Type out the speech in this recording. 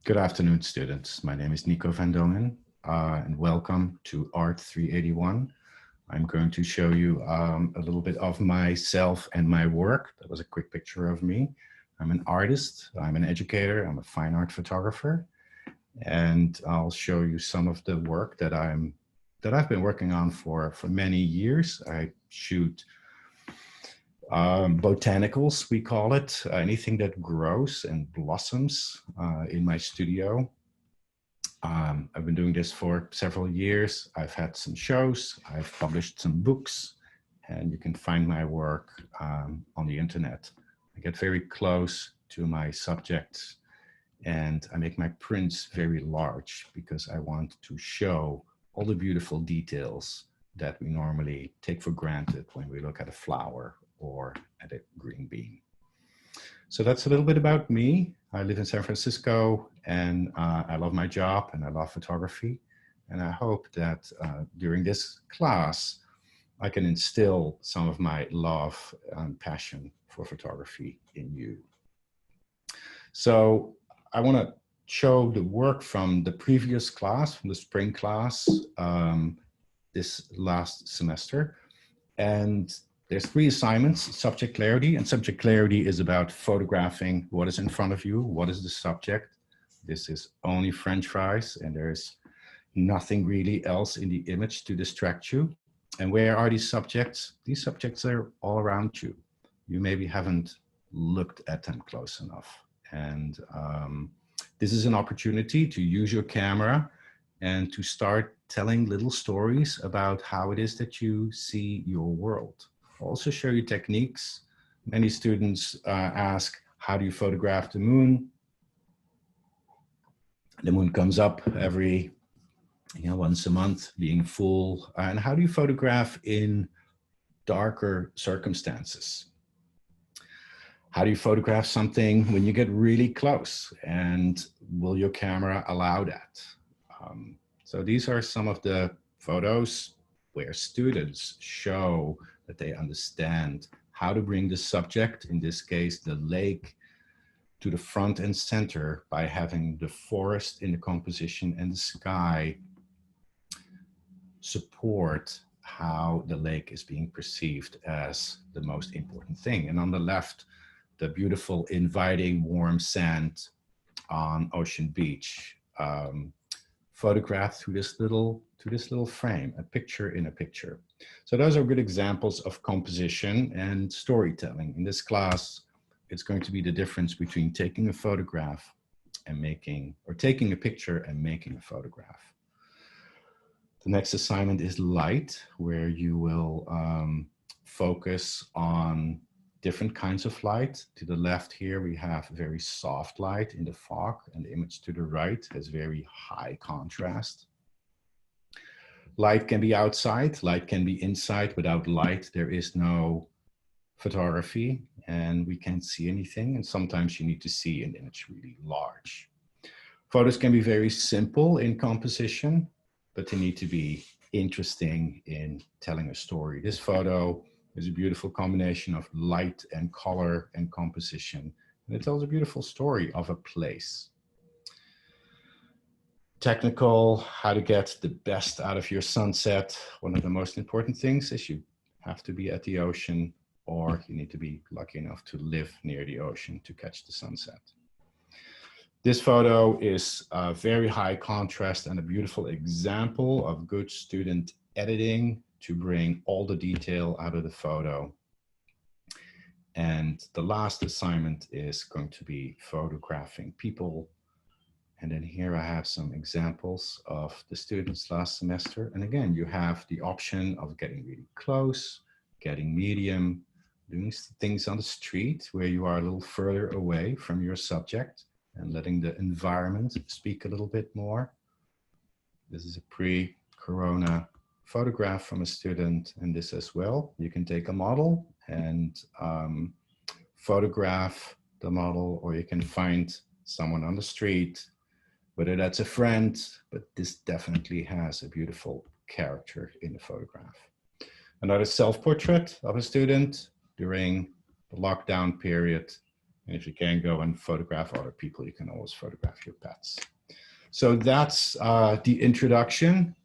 Good afternoon, students. My name is Nico van Dongen, and welcome to Art 381. I'm going to show you a little bit of myself and my work. That was a quick picture of me. I'm an artist, I'm an educator, I'm a fine art photographer, and I'll show you some of the work that I've been working on for many years. I shoot botanicals, we call it, anything that grows and blossoms in my studio. I've been doing this for several years. I've had some shows, I've published some books, and you can find my work on the internet. I get very close to my subjects and I make my prints very large because I want to show all the beautiful details that we normally take for granted when we look at a flower or at a green bean. So that's a little bit about me. I live in San Francisco and I love my job and I love photography. And I hope that during this class, I can instill some of my love and passion for photography in you. So I want to show the work from the previous class, from the spring class, this last semester. And there's 3 assignments: subject clarity, and subject clarity is about photographing what is in front of you, what is the subject. This is only French fries and there's nothing really else in the image to distract you. And where are these subjects? These subjects are all around you. You maybe haven't looked at them close enough. And this is an opportunity to use your camera and to start telling little stories about how it is that you see your world. I'll also show you techniques. Many students ask, how do you photograph the moon? The moon comes up every, once a month, being full. And how do you photograph in darker circumstances? How do you photograph something when you get really close? And will your camera allow that? So these are some of the photos where students show that they understand how to bring the subject, in this case, the lake, to the front and center by having the forest in the composition and the sky support how the lake is being perceived as the most important thing. And on the left, the beautiful, inviting, warm sand on Ocean Beach, photographed through this little frame, a picture in a picture. So those are good examples of composition and storytelling. In this class, it's going to be the difference between taking a photograph and taking a picture and making a photograph. The next assignment is light, where you will focus on different kinds of light. To the left here, we have very soft light in the fog, and the image to the right has very high contrast. Light can be outside, light can be inside. Without light, there is no photography, and we can't see anything. And sometimes you need to see an image really large. Photos can be very simple in composition, but they need to be interesting in telling a story. This photo is a beautiful combination of light and color and composition. And it tells a beautiful story of a place. Technical, how to get the best out of your sunset. One of the most important things is you have to be at the ocean, or you need to be lucky enough to live near the ocean to catch the sunset. This photo is a very high contrast and a beautiful example of good student editing to bring all the detail out of the photo. And the last assignment is going to be photographing people. And then here I have some examples of the students last semester. And again, you have the option of getting really close, getting medium, doing things on the street where you are a little further away from your subject and letting the environment speak a little bit more. This is a pre-corona photograph from a student, and this as well. You can take a model and photograph the model, or you can find someone on the street, whether that's a friend, but this definitely has a beautiful character in the photograph. Another self-portrait of a student during the lockdown period. And if you can't go and photograph other people, you can always photograph your pets. So that's the introduction.